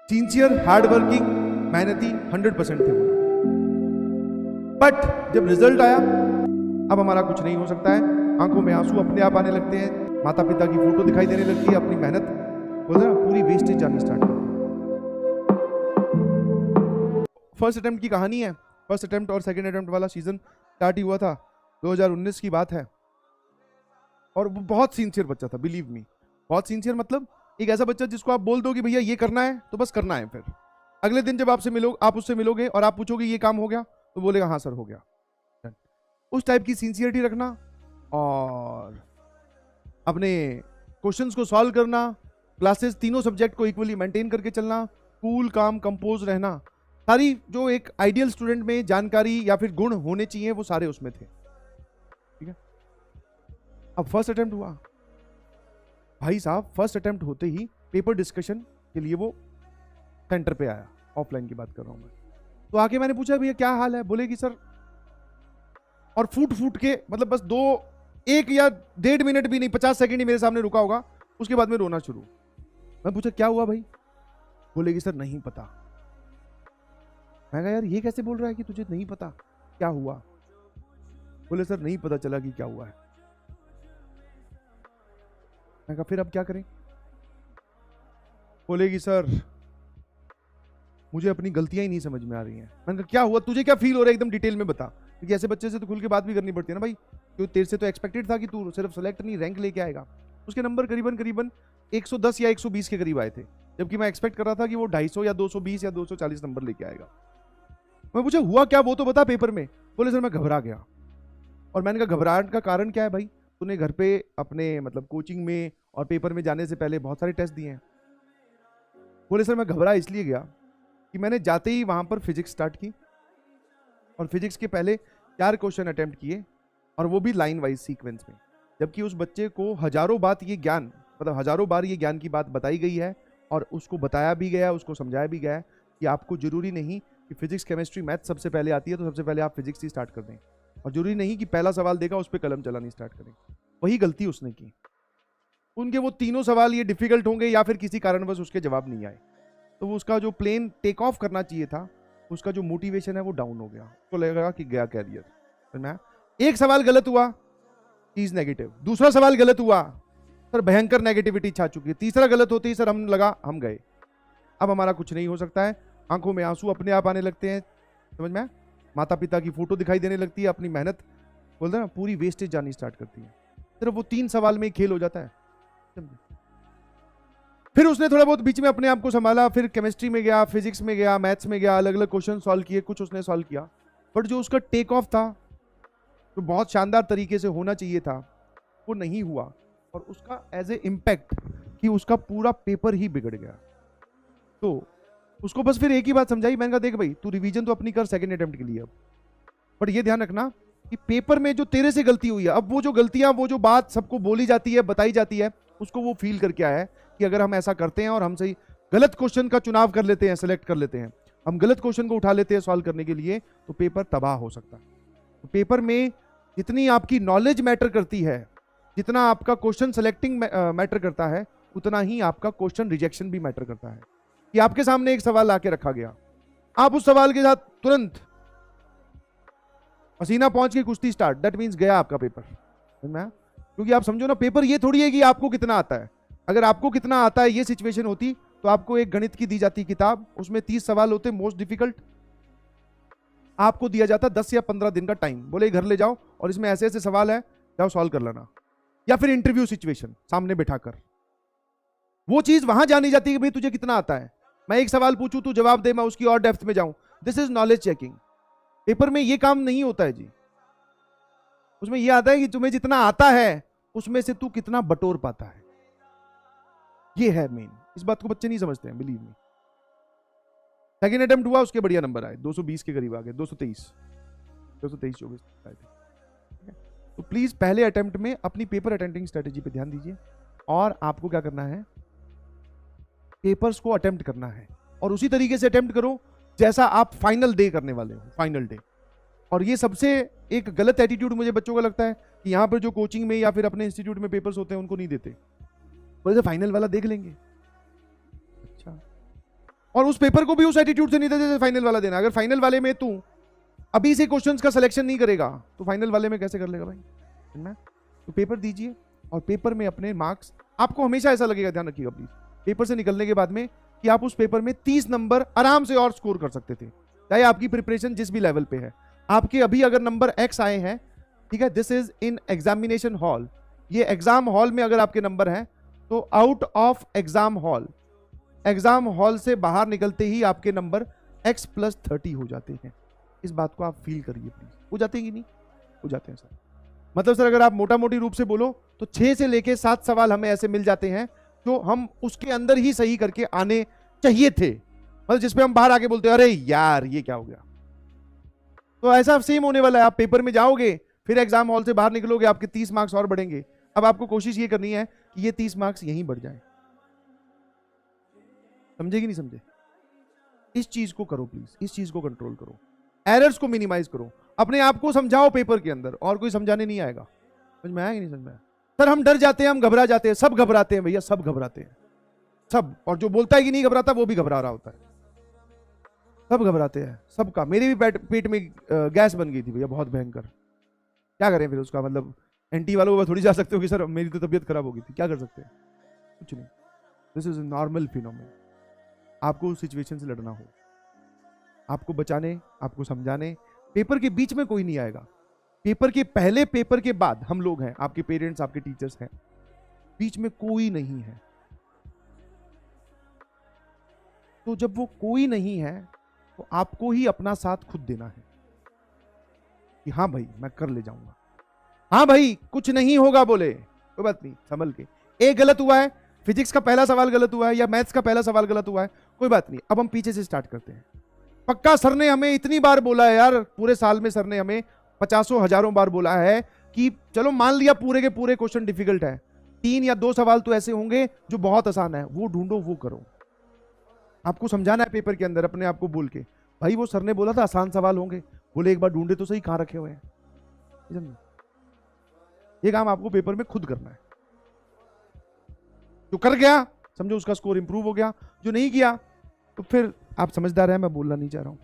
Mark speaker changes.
Speaker 1: Sincere, hard working, मेहनती 100% थे वो। बट जब रिजल्ट आया, अब हमारा कुछ नहीं हो सकता है, आंखों में आंसू अपने आप आने लगते हैं, माता पिता की फोटो दिखाई देने लगती है, अपनी मेहनत बोलते हैं ना पूरी वेस्टेज जानी स्टार्ट होती है। फर्स्ट अटेम्प्ट की कहानी है। फर्स्ट अटेम्प्ट और सेकंड अटेम्प्ट वाला सीजन स्टार्ट ही हुआ था, 2019 की बात है। और वो बहुत सिंसियर बच्चा था, बिलीव मी, बहुत सिंसियर। मतलब एक ऐसा बच्चा जिसको आप बोल दो कि भैया ये करना है तो बस करना है, फिर अगले दिन जब आप उससे मिलोगे और आप पूछोगे ये काम हो गया तो बोलेगा हाँ सर हो गया। उस टाइप की सिंसियरिटी रखना और अपने क्वेश्चंस को सॉल्व करना, क्लासेस तीनों सब्जेक्ट को इक्वली मेंटेन करके चलना, कूल काम कंपोज रहना, सारी जो एक आइडियल स्टूडेंट में जानकारी या फिर गुण होने चाहिए वो सारे उसमें थे। ठीक है, अब फर्स्ट अटेम्प्ट हुआ भाई साहब। फर्स्ट अटेम्प्ट होते ही पेपर डिस्कशन के लिए वो सेंटर पे आया, ऑफलाइन की बात कर रहा हूं मैं। तो आके मैंने पूछा भैया क्या हाल है, बोले कि सर, और फूट फूट के मतलब बस 1 या 1.5 मिनट भी नहीं, 50 सेकंड ही मेरे सामने रुका होगा, उसके बाद में रोना शुरू। मैं पूछा क्या हुआ भाई, बोले कि सर नहीं पता। मैं कहा यार ये कैसे बोल रहा है कि तुझे नहीं पता क्या हुआ। बोले सर नहीं पता चला कि क्या हुआ है। मैं कहा फिर अब क्या करें। बोले कि सर मुझे अपनी गलतियां ही नहीं समझ में आ रही हैं। मैंने कहा क्या हुआ, तुझे क्या फील हो रहा है, एकदम डिटेल में बता, क्योंकि ऐसे बच्चे से तो खुल के बात भी करनी पड़ती है ना भाई, क्योंकि तेरे से तो एक्सपेक्टेड था कि तू सिर्फ सेलेक्ट नहीं रैंक लेके आएगा। उसके नंबर करीबन 110 या 120 के करीब आए थे, जबकि मैं एक्सपेक्ट कर रहा था कि वो 250 या 220 या 240 नंबर लेके आएगा। मैं पूछा हुआ क्या, वो तो बता पेपर में। बोले सर मैं घबरा गया। और मैंने कहा घबराहट का कारण क्या है भाई, तूने घर पे अपने मतलब कोचिंग में और पेपर में जाने से पहले बहुत सारे टेस्ट दिए हैं। बोले सर मैं घबरा इसलिए गया कि मैंने जाते ही वहां पर फिजिक्स स्टार्ट की और फिजिक्स के पहले 4 क्वेश्चन अटेम्प्ट किए, और वो भी लाइन वाइज सीक्वेंस में, जबकि उस बच्चे को हजारों बार ये ज्ञान की बात बताई गई है और उसको बताया भी गया, उसको समझाया भी गया है कि आपको जरूरी नहीं कि फिजिक्स केमिस्ट्री मैथ सबसे पहले आती है तो सबसे पहले आप फिजिक्स ही स्टार्ट कर दें, और जरूरी नहीं कि पहला सवाल देगा उस पर कलम चलानी स्टार्ट करें। वही गलती उसने की। उनके वो तीनों सवाल ये डिफिकल्ट होंगे या फिर किसी कारणवश उसके जवाब नहीं आए, तो वो उसका जो प्लेन टेक ऑफ करना चाहिए था, उसका जो मोटिवेशन है वो डाउन हो गया, उसको लगेगा कि गया कैरियर। एक सवाल गलत हुआ, चीज नेगेटिव, दूसरा सवाल गलत हुआ, सर भयंकर नेगेटिविटी छा चुकी है, तीसरा गलत होते ही सर हम गए, अब हमारा कुछ नहीं हो सकता है, आंखों में आंसू अपने आप आने लगते हैं, समझ में, माता पिता की फोटो दिखाई देने लगती है, अपनी मेहनत बोलते हैं ना पूरी वेस्टेज जानी स्टार्ट करती है। सिर्फ वो 3 सवाल में खेल हो जाता है। फिर उसने थोड़ा बहुत बीच में अपने आप को संभाला, फिर केमिस्ट्री में गया, फिजिक्स में गया, मैथ्स में गया, अलग अलग क्वेश्चन सॉल्व किए, कुछ उसने सॉल्व किया, बट जो उसका टेक ऑफ था, जो बहुत शानदार तरीके से होना चाहिए था, वो नहीं हुआ, और उसका एज ए इम्पैक्ट कि उसका पूरा पेपर ही बिगड़ गया। तो उसको बस फिर एक ही बात समझाई, मैंने कहा देख भाई तू रिवीजन तो अपनी कर सेकंड अटेम्प्ट के लिए अब, बट ये ध्यान रखना कि पेपर में जो तेरे से गलती हुई है, अब वो जो गलतियां, वो जो बात सबको बोली जाती है, बताई जाती है, उसको वो फील करके आया है कि अगर हम ऐसा करते हैं और हम सही गलत क्वेश्चन का चुनाव कर लेते हैं, सेलेक्ट कर लेते हैं, हम गलत क्वेश्चन को उठा लेते हैं सॉल्व करने के लिए, तो पेपर तबाह हो सकता है। तो पेपर में जितनी आपकी नॉलेज मैटर करती है, जितना आपका क्वेश्चन सेलेक्टिंग मैटर करता है, उतना ही आपका क्वेश्चन रिजेक्शन भी मैटर करता है। कि आपके सामने एक सवाल आके रखा गया, आप उस सवाल के साथ तुरंत पसीना पहुंच के कुश्ती स्टार्ट, दैट मींस गया आपका पेपर। क्योंकि आप समझो ना, पेपर ये थोड़ी है कि आपको कितना आता है। अगर आपको कितना आता है ये सिचुएशन होती तो आपको एक गणित की दी जाती किताब, उसमें 30 सवाल होते मोस्ट डिफिकल्ट, आपको दिया जाता 10 या 15 दिन का टाइम, बोले घर ले जाओ और इसमें ऐसे ऐसे सवाल है, जाओ सॉल्व कर लेना। या फिर इंटरव्यू सिचुएशन सामने बैठाकर, वो चीज वहां जानी जाती है कि भाई तुझे कितना आता है, मैं एक सवाल पूछूं तू जवाब दे, मैं उसकी और डेप्थ में जाऊं। This is knowledge checking. Paper में ये काम नहीं होता है जी। उसमें ये आता है कि तुम्हें जितना आता है उसमें से तू कितना बटोर पाता है, ये है मेन। इस बात को बच्चे नहीं समझते हैं, बिलीव मी। सेकेंड अटेम्प्ट हुआ, उसके बढ़िया नंबर आए, 220 के करीब आ गए, 223 24 आए थे। तो प्लीज पहले अटेम्प्ट में अपनी पेपर अटेम्प्टिंग स्ट्रेटेजी पे ध्यान दीजिए, और आपको क्या करना है, पेपर्स को अटेम्प्ट करना है, और उसी तरीके से अटेम्प्ट करो जैसा आप फाइनल डे करने वाले हो, फाइनल डे। और ये सबसे एक गलत एटीट्यूड मुझे बच्चों का लगता है कि यहाँ पर जो कोचिंग में या फिर अपने इंस्टीट्यूट में पेपर्स होते हैं उनको नहीं देते, बोले फाइनल वाला देख लेंगे। अच्छा, और उस पेपर को भी उस एटीट्यूड से नहीं देते जैसे फाइनल वाला देना। अगर फाइनल वाले में तू अभी से क्वेश्चंस का सिलेक्शन नहीं करेगा तो फाइनल वाले में कैसे कर लेगा भाई, है ना? तो पेपर दीजिए और पेपर में अपने मार्क्स, आपको हमेशा ऐसा लगेगा, ध्यान रखिएगा प्लीज, पेपर से निकलने के बाद में कि आप उस पेपर में 30 नंबर आराम से और स्कोर कर सकते थे, चाहे आपकी प्रिपरेशन जिस भी लेवल पे है। आपके अभी अगर नंबर X आए हैं, ठीक है, this is in examination hall, ये एग्जाम हॉल में अगर आपके नंबर हैं तो आउट ऑफ एग्जाम हॉल से बाहर निकलते ही आपके नंबर X+30 हो जाते हैं। इस बात को आप फील करिए प्लीज। हो जाते हैं कि नहीं? हो जाते हैं सर। मतलब सर अगर आप मोटा मोटी रूप से बोलो तो 6 से लेके 7 सवाल हमें ऐसे मिल जाते हैं जो हम उसके अंदर ही सही करके आने चाहिए थे, मतलब जिसपे हम बाहर आके बोलते हैं अरे यार ये क्या हो गया। तो ऐसा सेम होने वाला है, आप पेपर में जाओगे फिर एग्जाम हॉल से बाहर निकलोगे, आपके 30 मार्क्स और बढ़ेंगे। अब आपको कोशिश ये करनी है कि ये 30 मार्क्स यहीं बढ़ जाए। समझे कि नहीं समझे? इस चीज को करो प्लीज, इस चीज को कंट्रोल करो, एरर्स को मिनिमाइज करो, अपने आप को समझाओ पेपर के अंदर, और कोई समझाने नहीं आएगा। समझ में आया कि नहीं समझ में आया? सर हम डर जाते हैं, हम घबरा जाते हैं, सब घबराते हैं भैया, सब घबराते हैं सब, और जो बोलता है कि नहीं घबराता वो भी घबरा रहा होता है। सब घबराते हैं, सबका। मेरे भी पेट में गैस बन गई थी भैया, बहुत भयंकर। क्या करें फिर उसका, मतलब एंटी वालों को थोड़ी जा सकते हो कि सर मेरी तो तबीयत खराब हो गई थी, क्या कर सकते हैं? कुछ नहीं, दिस इज नॉर्मल फिनोमेना। आपको उस सिचुएशन से लड़ना हो, आपको बचाने, आपको समझाने, पेपर के बीच में कोई नहीं आएगा। पेपर के पहले, पेपर के बाद हम लोग हैं, आपके पेरेंट्स, आपके टीचर्स हैं, बीच में कोई नहीं है। तो जब वो कोई नहीं है तो आपको ही अपना साथ खुद देना है कि हाँ भाई मैं कर ले जाऊंगा, हाँ भाई कुछ नहीं होगा, बोले कोई बात नहीं, संभल के। एक गलत हुआ है, फिजिक्स का पहला सवाल गलत हुआ है या मैथ्स का पहला सवाल गलत हुआ है, कोई बात नहीं, अब हम पीछे से स्टार्ट करते हैं। पक्का सर ने हमें इतनी बार बोला है यार, पूरे साल में सर ने हमें 50 हजारों बार बोला है कि चलो मान लिया पूरे के पूरे क्वेश्चन डिफिकल्ट है, 3 या 2 सवाल तो ऐसे होंगे जो बहुत आसान है, वो ढूंढो, वो करो। आपको समझाना है पेपर के अंदर अपने आप को बोल के, भाई वो सर ने बोला था आसान सवाल होंगे, बोले एक बार ढूंढे तो सही कहां रखे हुए हैं। ये काम आपको पेपर में खुद करना है। जो कर गया समझो उसका स्कोर इंप्रूव हो गया, जो नहीं किया तो फिर आप समझदार हैं, मैं बोलना नहीं चाह रहा हूं।